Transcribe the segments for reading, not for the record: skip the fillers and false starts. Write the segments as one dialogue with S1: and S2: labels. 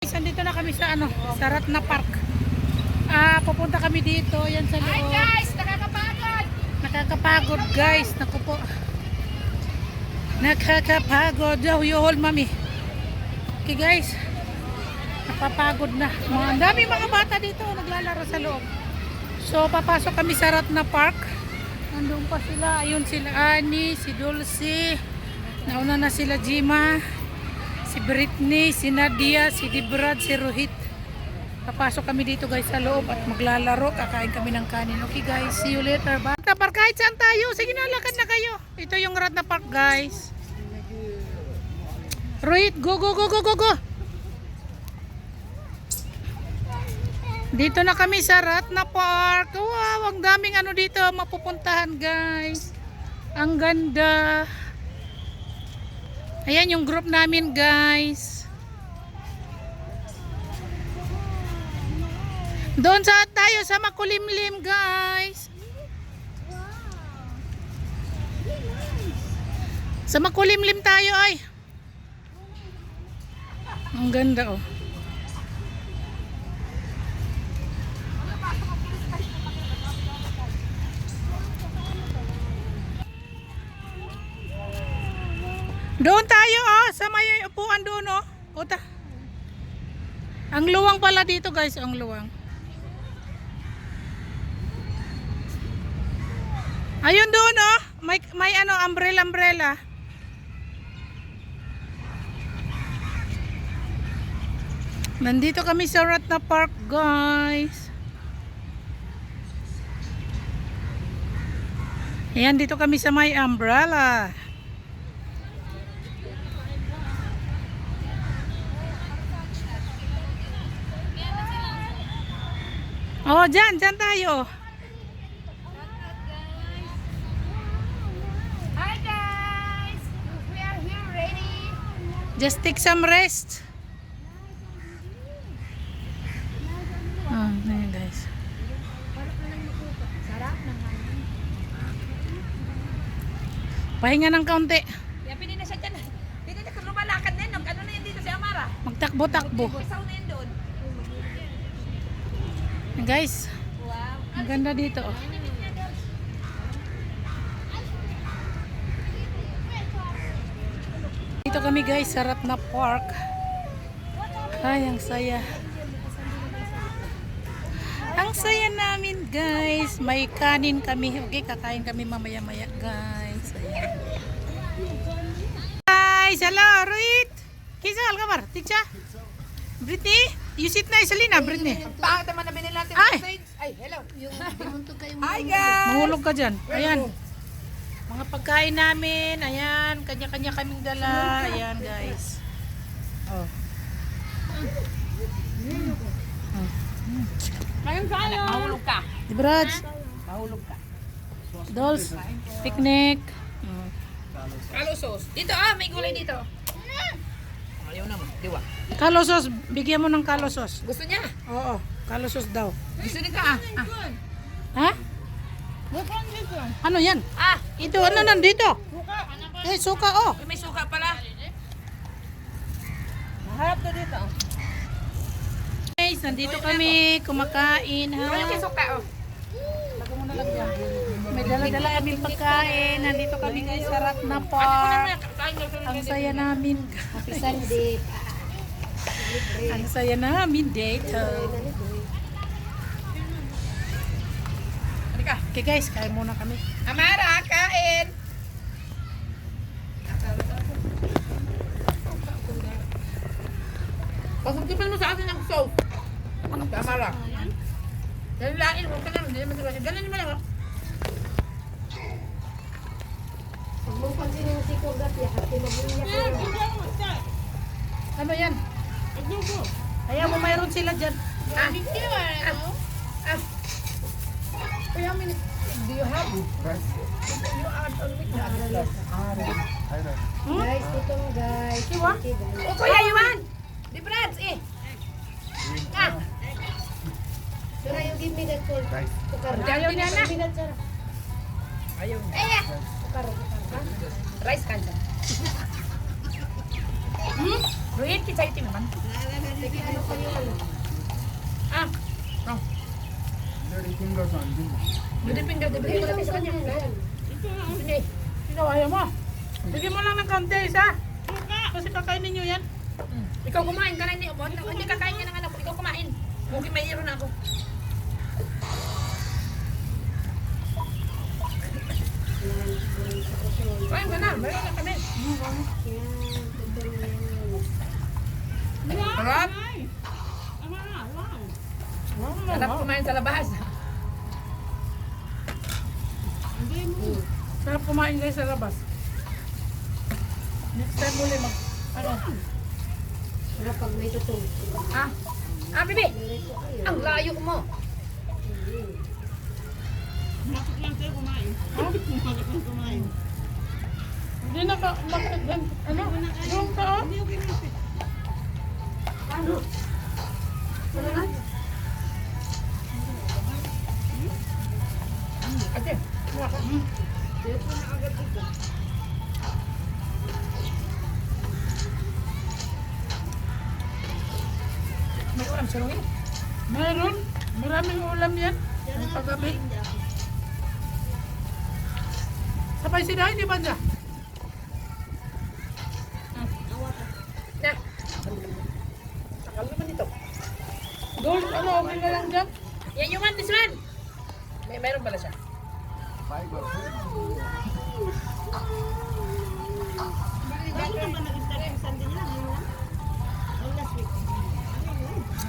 S1: Nandito na kami sa Sarat na Park. Pupunta kami dito, yan sa loob.
S2: Hi guys, nakakapagod.
S1: Nakakapagod guys, naku po. Nakakapagod. You hold mami. Okay guys. Napapagod na. Ang dami mga bata dito naglalaro sa loob. So papasok kami sa Sarat na Park. Nandun pa sila, ayun sila Ani, si Dulce. Nauna na sila Jima. Si Britney, si Nadia, si Dibrad, si Rohit. Papasok kami dito guys sa loob at maglalaro. Kakain kami ng kanin. Okay guys, see you later. Rat na Park, kahit saan tayo. Sige na, lakad na kayo. Ito yung Rat na Park guys. Rohit, go, go, go, go, go, go. Dito na kami sa Rat na Park. Wow, ang daming dito mapupuntahan guys. Ang ganda. Ayan yung group namin guys. Doon sa tayo sa makulimlim guys. Sa makulimlim tayo ay. Ang ganda oh. Doon tayo sa may upuan doon Puta. Ang luwang pala dito guys, ang luwang. Ayun doon may umbrella. Nandito kami sa Rat na Park guys. Ayan, dito kami sa may umbrella. Oh, dyan tayo.
S2: Hi guys, we are here ready.
S1: Just take some rest. Ayan guys.
S2: Sarap naman.
S1: Pahinga ng kaunti.
S2: Kaya pinin na siya dyan. Pinin na lumalakad na yun. Ano na yun dito si Amara?
S1: Magtakbo-takbo.
S2: Isaw na yun doon.
S1: Guys,
S2: Wow.
S1: ang ganda dito Dito kami guys sa Rat na Park. Ay, ang saya. Ang saya namin guys. May kanin kami. Okay, kakain kami mamaya-maya guys. Ayan. Guys, hello, Ruit. Kisa, algamar, tiksa. Britney, you sit na Isalina, Britney.
S2: Pangit naman na binili natin
S1: Ay!
S2: sa stage. Ay, hello. Hi guys.
S1: Mahulog ka dyan. Ayan. Mga pagkain namin. Ayan. Kanya-kanya kaming dala. Ayan guys. Oh.
S2: Ngayon kaya. Mahulog ka.
S1: Dibrad.
S2: Mahulog ka.
S1: Dolls. Picnic.
S2: Kalusos. Dito may gulay dito. Ayaw naman. Diwa.
S1: Kalosos. Bigyan mo ng kalosos.
S2: Gusto niya?
S1: Oo. Kalosos daw.
S2: Gusto niya ka
S1: Ha? Ano yan? Ito, ano nandito? Suka oh.
S2: May suka pala.
S1: Harap na dito. Guys, nandito kami kumakain ha.
S2: May suka
S1: May dala-dala kami pagkain. Nandito kami guys sa Rat na Park. Ang saya namin guys. Ang saya namin dito. Okay guys, kain muna kami.
S2: Amara, kain! Pagkaktipan mo sa akin ang sauce. Amara. Dahil lain, huwag ka naman. Hindi naman sa ganun naman ako.
S3: Huwag mong pansinin si Kugat ya, kasi mabunya ko.
S1: Ano yan? Kaya mo mayroon sila dyan.
S2: Kaya minute, do you have? You add on with the
S3: Guys, ito guys.
S1: Iwa?
S3: Okay, guys.
S2: O kuya, Iwan! Di Brads,
S3: Sura, you give me that call. Tukar.
S2: Ayaw niya na.
S3: Give me that, Sura.
S2: Ayaw.
S3: Tukar.
S2: Rice cancer. Ruhit, kita itim naman.
S3: Sige, ano pa yung ano?
S2: Ah! Oh.
S4: Dirty fingers on din.
S2: Beauty finger, bibigay ko natin sa kanya. Sige.
S1: Ikaw ayaw mo. Bigyan mo lang ng kaunti, isa. Kasi kakainin nyo yan.
S2: Ikaw kumain ka na, hindi kakain ka ng anak ko. Ikaw kumain. Mukhang may iro na ako. Kumain ka na, meron na kami. Sarap. Sarap kumain sa labas.
S1: Sarap kumain guys sa labas. Next time ulit mag... Ano?
S3: Sarap pag may tutong.
S2: Ah, ah, bibi. Ang layo mo.
S1: Hindi na ka... Ano? Yung ka oh?
S3: Ano? Ano na?
S2: Ate. May ulam sa luwi.
S1: Mayroon. Maraming ulam yan. Ang paggabi. Sabay sila, hindi ba dyan?
S2: Na. Sakal naman ito.
S1: Gold, ano, okay na lang dyan?
S2: Yan yung one, this one. Mayroon pala siya.
S4: Fiber.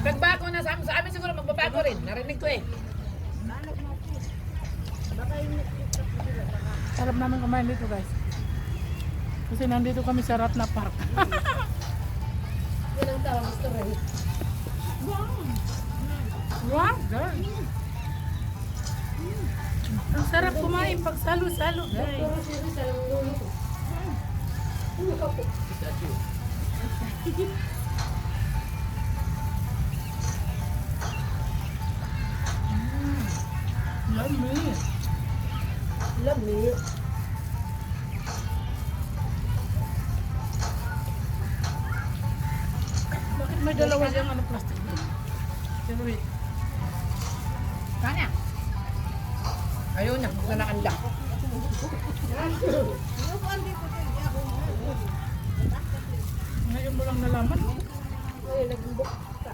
S2: Nagbago na sa amin siguro magbabago rin. Narinig ko eh.
S1: Sarap namin kumain dito guys. Kasi nandito kami sa Ratna Park.
S3: Yan ang tawag gusto rin.
S1: Wow, girl. Ang sarap kumain pag salo-salo guys.
S3: Pero seryoso, alam mo lulo ko. Ano ka po?
S1: Yummy.
S3: Lamig.
S1: Bakit may dalawa siyang ano plastic doon? Pero wait.
S2: Kanya. Ayaw na. Buksan na kanda.
S1: Ngayon mo lang nalaman.
S3: Ay, nagbubok ka.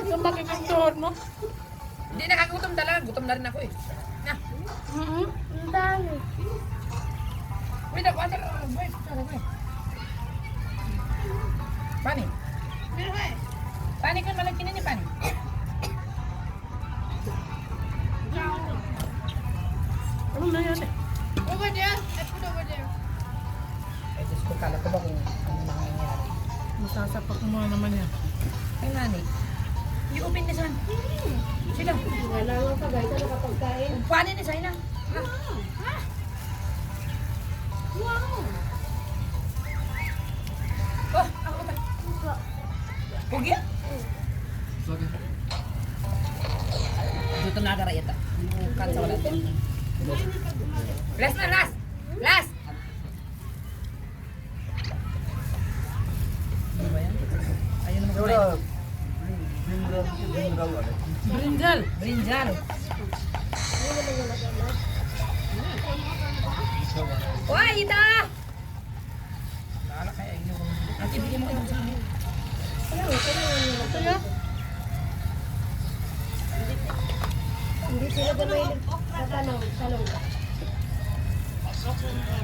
S1: Sumakit ang tuhod mo.
S2: Hindi nakagutom talaga. Gutom na rin ako eh. Na.
S1: Ang dami.
S2: Wait, water. Wait, wait. Pani. Pani kan malagyan niya pani.
S1: Ano na yan eh?
S2: Over there. I put over there. Ay, Diyos ko, kala ko ba kung ano mangyayari?
S1: Masasapak mo naman yan.
S2: Ay, nani. You open this one. Sila.
S3: Kailangan ka guys, ano kapag kain?
S2: Pani ni Saina. Oh, ako ba? Pugi?
S4: Sorry.
S2: Dito na agara yata. Bukan sa wala din. Last na, last! Last! Ano ba yan? Ayun naman
S4: Euro.
S2: kumain.
S4: Brinjal ulit.
S1: Brinjal.
S2: Brinjal. Wah, ita! Lala kaya inyo. Ate, bigyan mo kayo sa amin.
S1: Kaya,
S3: Hindi sila gamay sa tanong, talong.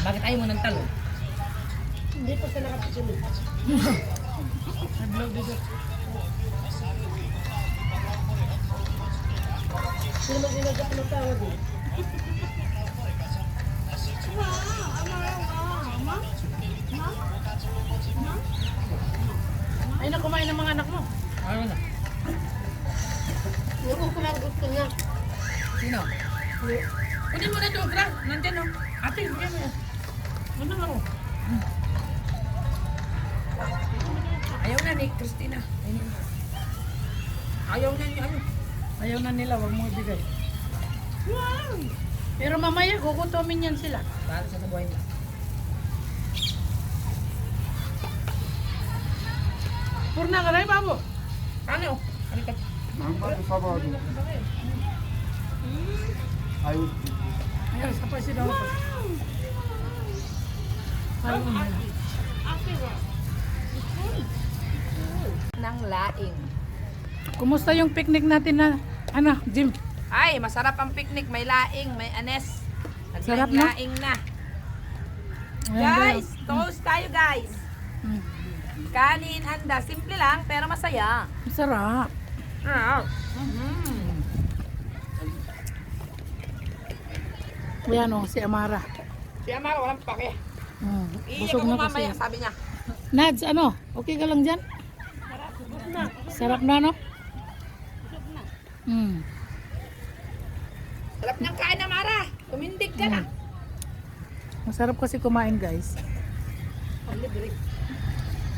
S2: Bakit ayaw mo ng talo?
S3: Hindi pa sila nakapituloy.
S1: nag-vlog dito.
S3: Sino man sila ano tawag eh.
S1: Ay na kumain ng mga anak mo.
S2: Ayaw na.
S3: Yung ko lang gusto niya.
S2: Sino? Kunin mo na ito, Frank. Nandyan o.
S1: Ate, bigyan mo yan. Ano nga ako?
S2: Ayaw na ni Christina. Ayaw na ni ano.
S1: Ayaw na nila, wag mo ibigay. Pero mamaya, kukutomin yan sila.
S2: Bahala siya sa buhay mo.
S1: Purna ka rin, babo.
S2: Ano? Ano ka?
S4: Mama, sabado. I would.
S1: Ayan, sa pa si daw. Ayaw mo na.
S2: Nang laing.
S1: Kumusta yung picnic natin na, ano, Jim?
S2: Ay, masarap ang picnic. May laing, may anes.
S1: Sarap na?
S2: Naglaing na.
S1: Ayan,
S2: Guys, toast tayo guys.
S1: Mm.
S2: Kanin, handa. Simple lang, pero masaya.
S1: Masarap. Ayan o, si Amara.
S2: Si Amara, walang pake. Iiyak
S1: Busog
S2: ako
S1: na
S2: mamaya,
S1: kasi.
S2: sabi niya.
S1: Nads, ano? Okay ka lang dyan? Sarap na, no? Mm.
S2: Sarap niyang kain, Amara. Tumindig ka na.
S1: Masarap kasi kumain, guys.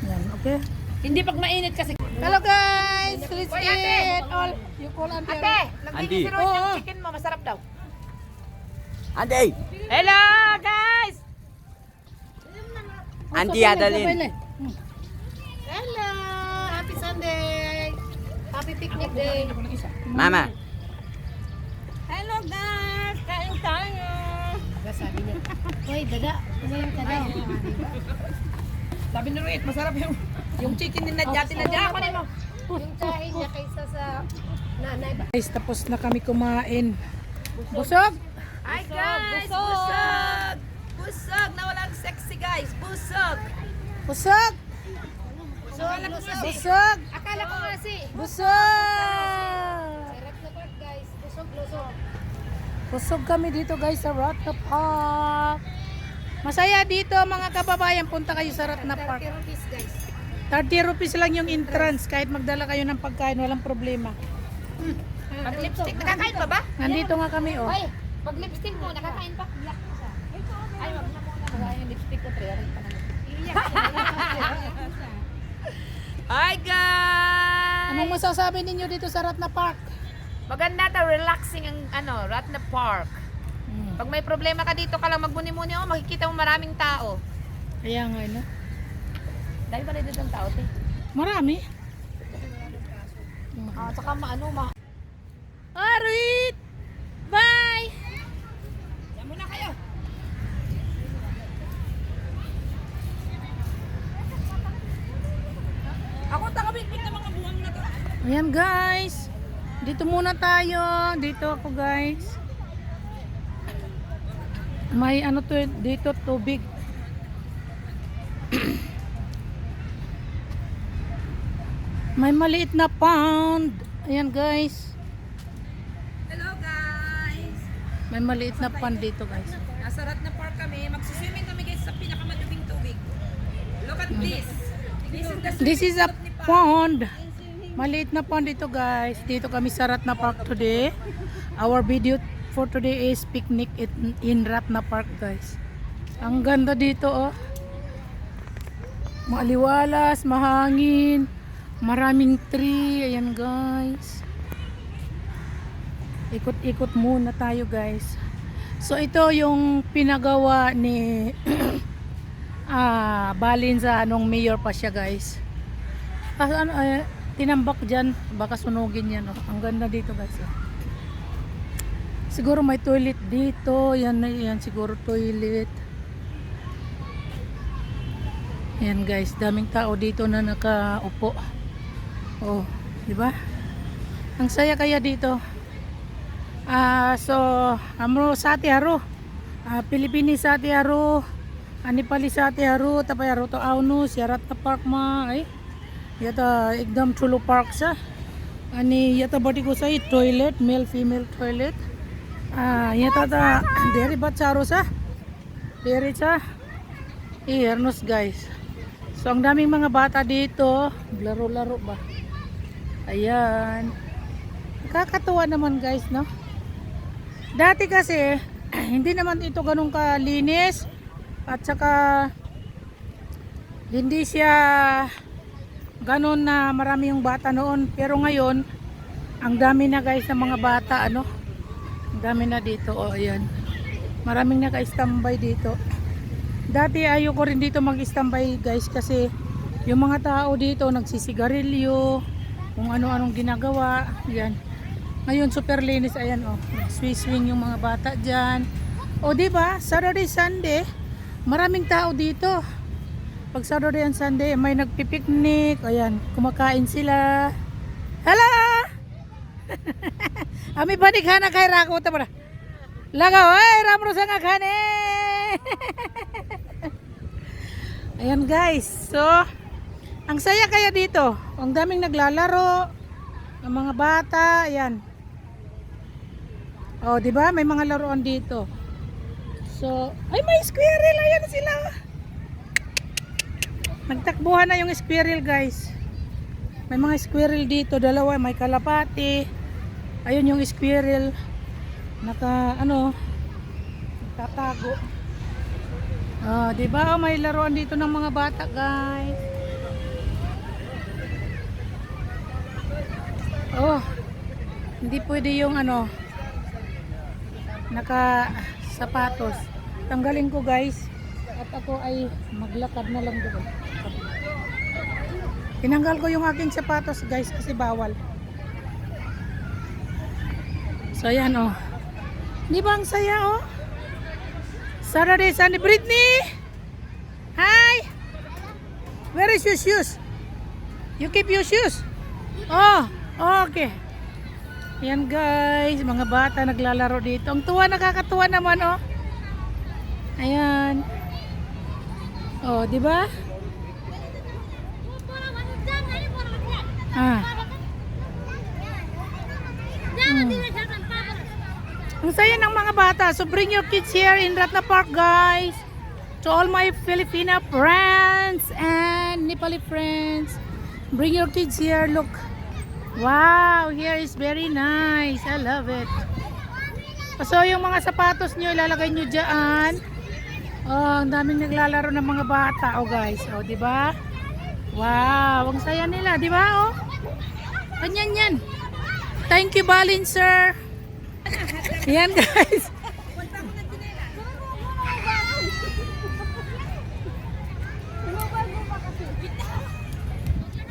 S1: Yan, okay?
S2: Hindi pag mainit kasi.
S1: Hello, guys! Let's
S2: Hoy, ate!
S1: eat all. You call Auntie.
S2: Ate, nagbinis si Ron
S1: Oo.
S2: yung chicken mo. Masarap daw.
S5: Andy!
S2: Hello, guys!
S5: Andy Adalin.
S3: Hello! Happy Sunday! Happy picnic day!
S5: Mama.
S2: Hello, guys! Kain tayo.
S3: Sabi niya, hoy, dada, umayang ka daw.
S2: Sabi ni Ruit, masarap yung chicken ni Nadya. Tinadya ako mo.
S3: Yung tsahin niya kaysa sa nanay ba?
S1: Guys, tapos na kami kumain. Busog?
S2: Hi, guys! Busog! Busog na walang sexy, guys. Busog!
S1: Busog! Busog!
S3: Akala ko nga si.
S1: Busog!
S3: Sarap na part guys. Busog-lusog.
S1: Busog kami dito, guys, sa Ratna Park. Masaya dito, mga kababayan. Punta kayo sa Ratna
S3: 30
S1: Park.
S3: rupees guys.
S1: 30 rupees lang yung entrance. Kahit magdala kayo ng pagkain, walang problema.
S2: Pag lipstick, nakakain pa ba?
S1: Nandito nga kami, oh.
S3: Hoy, pag lipstick mo, nakakain pa. Iyak ka siya. Ay, wag na muna. Wala yung lipstick ko. Trayarin pa naman. Iyak siya.
S2: Hi, guys!
S1: Anong masasabi ninyo dito sa Ratna Park?
S2: Maganda daw, relaxing ang Ratna Park. Pag may problema ka dito ka lang magmuni-muni, makikita mo maraming tao.
S1: Kaya nga, no?
S2: Dahil ba dito ang tao, te?
S1: Marami.
S2: Saka
S1: Arit! Bye!
S2: Diyan muna kayo. Ako takabit-bit ng mga buwang na to.
S1: Ayan, guys. Dito muna tayo. Dito ako, guys. May ano to dito, tubig. May maliit na pond. Ayan, guys.
S2: Hello, guys!
S1: May maliit na pond dito, guys.
S2: Nasa Ratna Park kami. Magsiswimming kami guys sa pinakamadubing tubig. Look at this.
S1: This is a pond. Maliit na pond dito, guys. Dito kami sa Ratna Park today. Our video for today is picnic in Ratna Park, guys. Ang ganda dito, oh. Maaliwalas, mahangin, maraming tree. Ayan, guys. Ikot-ikot muna tayo, guys. So ito yung pinagawa ni Balin sa anong mayor pa siya, guys. Tinambak dyan, baka sunugin yan, oh. Ang ganda dito, guys, oh. Siguro may toilet dito. Yan siguro toilet. Yan, guys, daming tao dito na nakaupo. Oh, di ba? Ang saya kaya dito. So amro sati haro. Pilipini sati haro. Nepali sati haro, tapay haro to awno siarat na park ma ay. Yata ekdam chulo park sa. Ani yata bati ko sa toilet, male female toilet. Yata ta deri batsaro sa. Deri sa. Ernos, guys. So ang daming mga bata dito, laro-laro ba. Ayan. Nakakatuwa naman, guys, no? Dati kasi hindi naman ito ganun kalinis at saka hindi siya ganun na marami yung bata noon, pero ngayon ang dami na, guys, ng mga bata, ano? Ang dami na dito, oh, ayan. Maraming naka-standby dito. Dati ayoko rin dito mag-standby, guys, kasi Yung mga tao dito nagsisigarilyo, kung ano-anong ginagawa. Yan. Ngayon super linis, ayan oh. Swing yung mga bata diyan. O di ba? Saturday, Sunday, maraming tao dito. Pag Saturday and Sunday, may nagpipiknik, ayan, kumakain sila. Hello! Ami banikana kay Rako ta para. Lagaw ay ramro sa ngakane. Ayan guys. So, ang saya kaya dito. Ang daming naglalaro. Ang mga bata, ayan. Oh, di ba? May mga laruan dito. So, ay may squirrel, ayan sila. Nagtakbuhan na yung squirrel guys. May mga squirrel dito, dalawa, may kalapati. Ayun yung squirrel. Tatago. Oh, di ba? May laruan dito ng mga bata, guys. Oh. Hindi pwede yung naka sapatos. Tanggalin ko, guys. At ako ay maglakad na lang doon. Tinanggal ko yung aking sapatos, guys, kasi bawal. So, ayan, oh. Di ba ang saya, oh? Saturday, Sunday. Britney! Hi! Where is your shoes? You keep your shoes? Oh, okay. Ayan, guys. Mga bata naglalaro dito. Ang tuwa, nakakatuwa naman, oh. Ayan. Oh, di ba? Ah. Ang saya ng mga bata. So bring your kids here in Ratna Park, guys. To all my Filipino friends and Nepali friends. Bring your kids here. Look. Wow, here is very nice. I love it. So yung mga sapatos nyo, ilalagay nyo dyan. Oh, ang daming naglalaro ng mga bata. Oh, guys. Oh, di ba? Wow, ang saya nila, di ba? Oh. Ganyan yan. Thank you, Balin, sir. Yan, guys.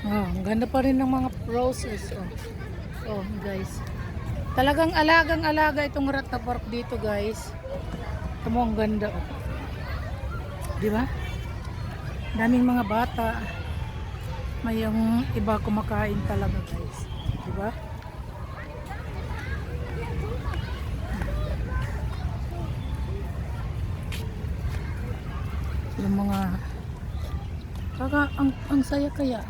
S1: Oh, ang ganda pa rin ng mga roses. Oh, guys. Talagang alagang-alaga itong Ratna Park dito, guys. Ito mo, ang ganda. Oh. Di ba? Daming mga bata. May yung iba kumakain talaga, guys. Di ba? Yung mga ang saya kaya.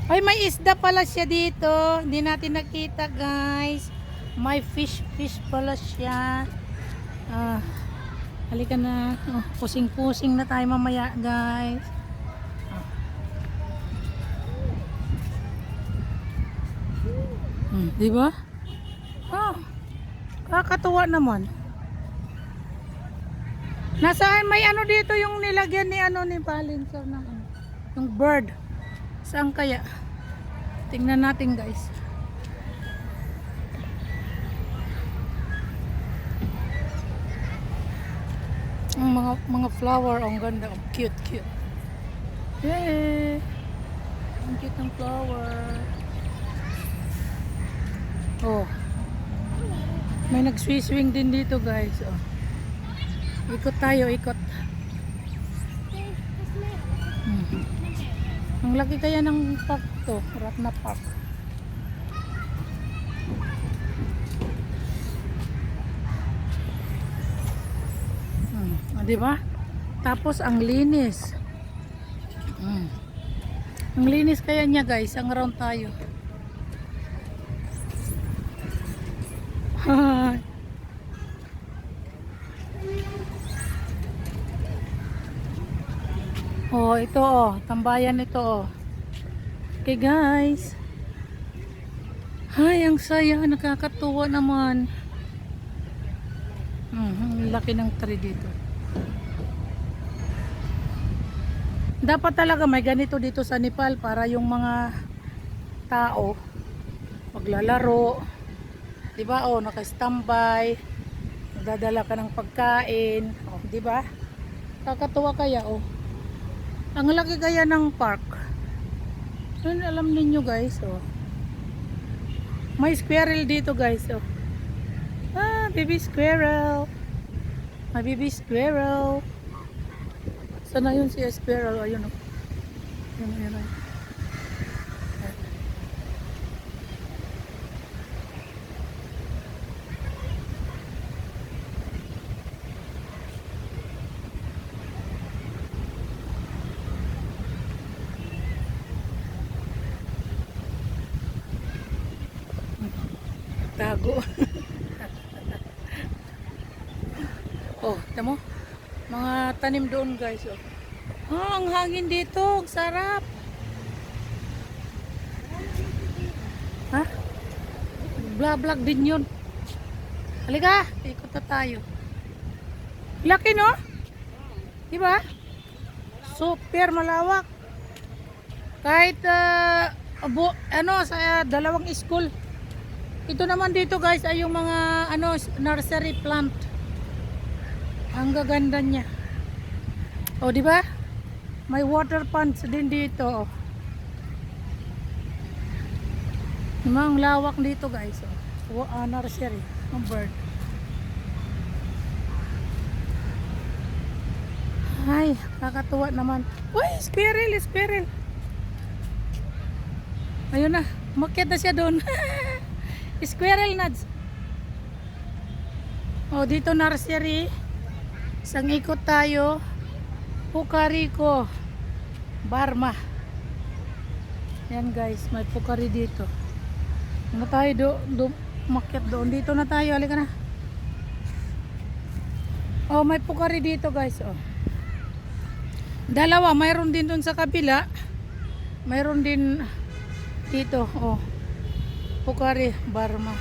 S1: Ay, may isda pala siya dito. Hindi natin nakita, guys. May fish pala siya. Halika na. Oh, pusing-pusing na tayo mamaya, guys. Di ba? Oh, kakatuwa naman. Nasaan may dito yung nilagyan ni ni Balincer ng yung bird. Saan kaya? Tingnan natin, guys. Ang mga flower, ang ganda, ang cute. Yay! Ang cute ng flower. Oh. May nag-swing din dito, guys. Oh. Ikot tayo, ikot. Ang laki kaya ng park to, Ratna Park. Di ba? Tapos ang linis. Ang linis kaya niya, guys. Ang around tayo. Oh, ito oh, tambayan ito oh. Okay, guys. Ay, ang saya, nakakatuwa naman. Ang laki ng tree dito. Dapat talaga may ganito dito sa Nepal para yung mga tao maglalaro. 'Di ba? Oh, naka-standby. Dadala ka ng pagkain. Oh, 'di ba? Kakatuwa kaya oh. Ang laki kaya ng park. Ano alam ninyo guys, oh. May squirrel dito guys, oh. Ah, baby squirrel. My baby squirrel. Sana yun si squirrel, ayun oh. Ayun. Tago. Oh, tamo. Mga tanim doon, guys. Oh. Ah, ang hangin dito. Ang sarap. Ha? Bla-blag din yun. Halika, ikot na tayo. Laki, no? Diba? Super malawak. Kahit, sa dalawang school. Ito naman dito guys ay yung mga nursery plant. Ang gaganda niya. Oh, di ba? May water ponds din dito. Ang lawak dito guys. Oh, nursery ng bird. Ay, kakatuwa naman. Uy, squirrel. Ayun na, umakyat na siya doon. Squirrel nuts. Oh, dito nursery. Isang ikot tayo. Pukariko. Barma. Yan guys, may pukari dito. Ano tayo umakyat doon. Dito na tayo, halika na. Oh, may pukari dito guys, oh. Dalawa, mayroon din doon sa kabila. Mayroon din dito, oh. Pukari, Barma.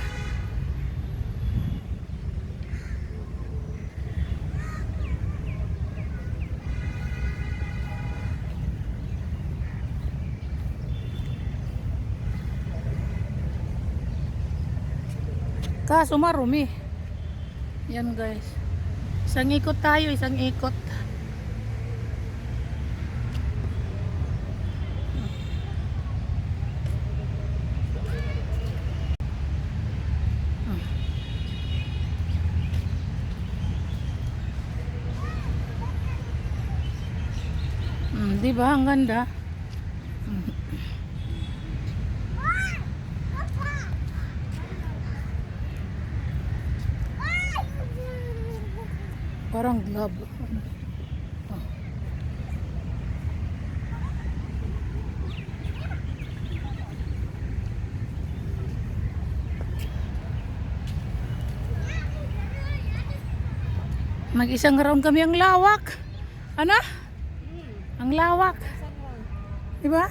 S1: Kaso marumi. Yan guys. Isang ikot tayo, isang ikot. Di ba ang ganda? Parang lab. Mag-isang round kami, ang lawak. Ano? Ang lawak. Diba?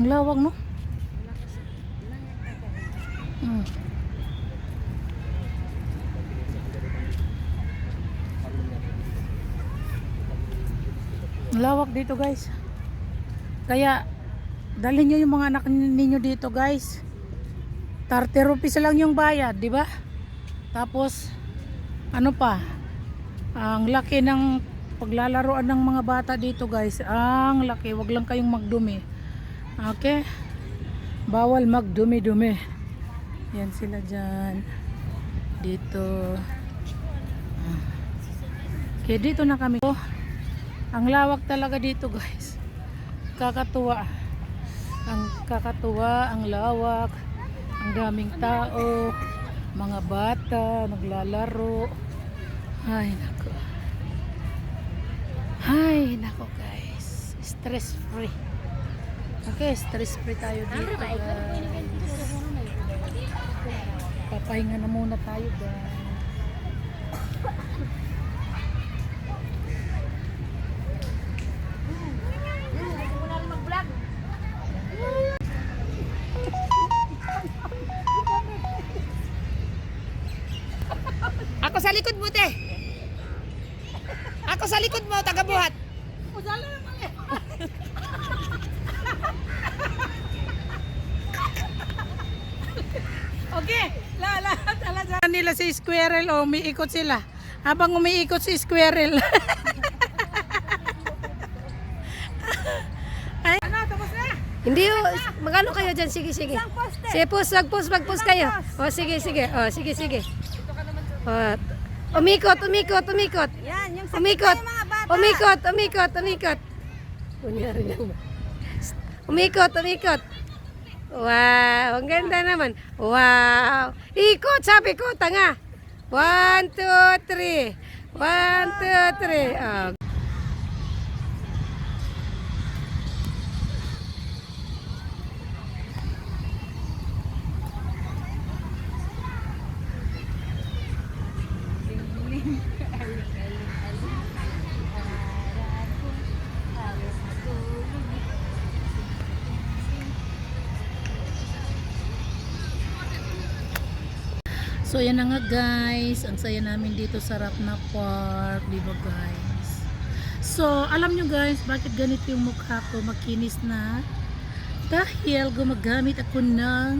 S1: Ang lawak, no? Ang lawak dito, guys. Kaya dalhin nyo yung mga anak ninyo dito, guys. 30 rupees lang yung bayad, di ba? Tapos ano pa? Ang laki ng paglalaroan ng mga bata dito, guys. Ang laki, wag lang kayong magdumi. Okay? Bawal magdumi-dumi. Yan sila dyan. Dito. Okay, dito na kami. Oh, ang lawak talaga dito, guys. Kakatuwa. Ang lawak. Ang daming tao. Mga bata naglalaro. Ay nako. Ay nako guys. Stress free. Okay, stress free tayo dito guys. Papahinga na muna tayo guys.
S2: Ako sa likod mo, te. Ako sa likod mo, tagabuhat.
S1: Usala naman eh. sila si squirrel o umiikot sila. Habang umiikot si squirrel. Ay, ano, tapos na?
S3: Hindi, magano kayo dyan? Sige, sige. Sige, mag-post kayo. O, sige. O, sige. O, umikot.
S6: Yan, yung sa
S3: Umikot.
S6: yung mga bata.
S3: Umikot. Kunyari lang. Umikot. Wow, ang ganda naman. Wow. Ikot, sabi ko, tanga. 1, 2, 3. 1, 2, 3. Oh.
S1: So yan na nga guys, ang saya namin dito sa Ratna Park, di ba guys? So alam nyo guys, bakit ganito yung mukha ko, makinis na? Dahil gumagamit ako ng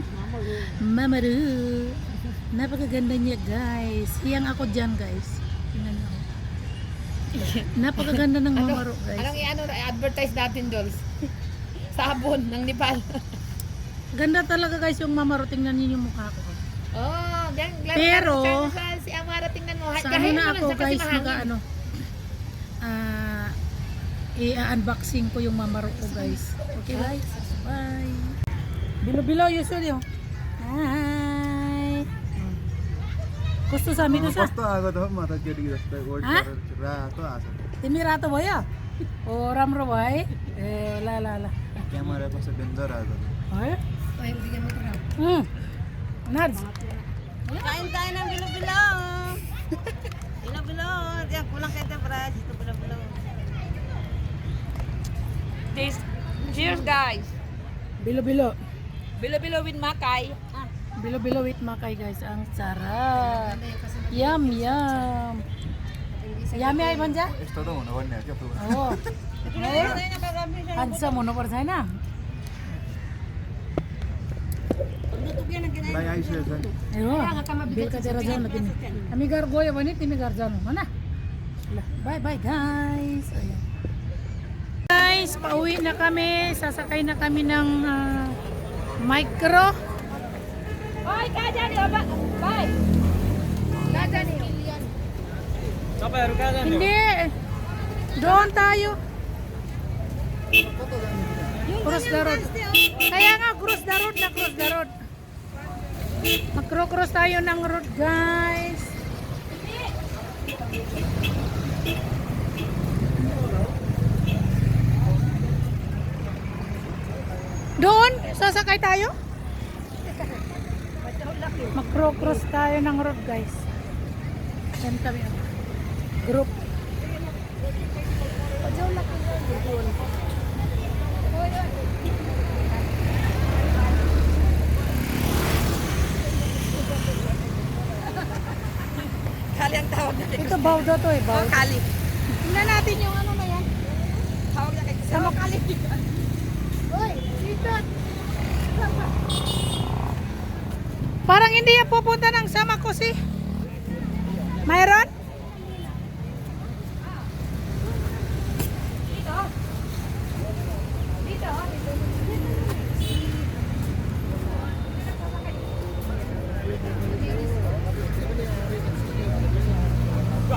S1: Mamaru. Napakaganda niya guys. Hiyang ako dyan guys. Tingnan nyo. Napakaganda ng Mamaru guys.
S2: Anong i-advertise natin, Dolls? Sabon ng Nepal.
S1: Ganda talaga guys yung Mamaru. Tingnan niyo yung mukha ko.
S2: Oh,
S1: Pero,
S2: si Amara, tingnan mo.
S1: Sa ano na ako guys, i-unboxing ko yung Mamaru ko guys. Okay guys, bye. Bilo usually oh. Hi. Gusto sa amin sa?
S4: कस्तो आएको त म त केटी जस्तो ओल्ड
S1: हाँ?
S4: रातो आएको
S1: Timi rato ba ya? O ramro ba eh? La.
S4: Camera कस्तो डेन्जर आएको
S1: Ay? Hmm. Nads.
S6: Kain tayo ng bilo-bilo. Bilo-bilo. Yan, kulang kayo ng price. Ito bilo-bilo.
S2: Cheers, guys.
S1: Bilo.
S2: Bilo-bilo with Makay.
S1: Bilo with makay guys. Ang sarap. Yum. Yummy ay banja?
S4: यस्तो त हुनुपर्ने हो क्या पुरा
S1: Oh. Handsome mo पर्छ हैन?
S4: भाइ आइसकेको छ नि
S1: Ayo. Beलका तेरा जाऊ न तिमी. हामी घर गयो भने तिमी घर जानु, हैन? ल, bye guys. Ayan. Guys, pauwi na kami. Sasakay na kami ng micro.
S2: Hoy, kajani, oba. Bye. Kajani.
S1: Hindi. Doon tayo. Cross the road. Kaya nga, cross the road. Mag-cross tayo ng road, guys. Doon, sasakay tayo? Mag-cross tayo ng road, guys. Yan kami. Group.
S6: Kali ang tawag na.
S1: Ito bawda to eh, bawda.
S6: Kali.
S1: Tingnan natin yung ano na yan.
S6: Tawag na kay
S1: Sama kali. Uy, dito. Parang hindi yan pupunta ng Samakosi. Mayroon?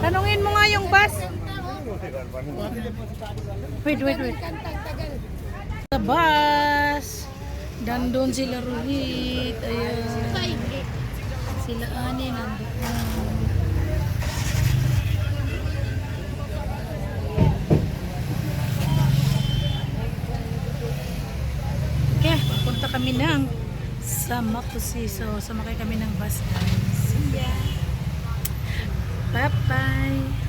S1: Tanungin mo nga yung bus. Wait. Sa bus. Nandun sila Ruhit. Ayan. Sila Ani nandun. Okay, punta kami ng Samakosi. So, sumakay kami ng bus guys. Yeah. Bye-bye.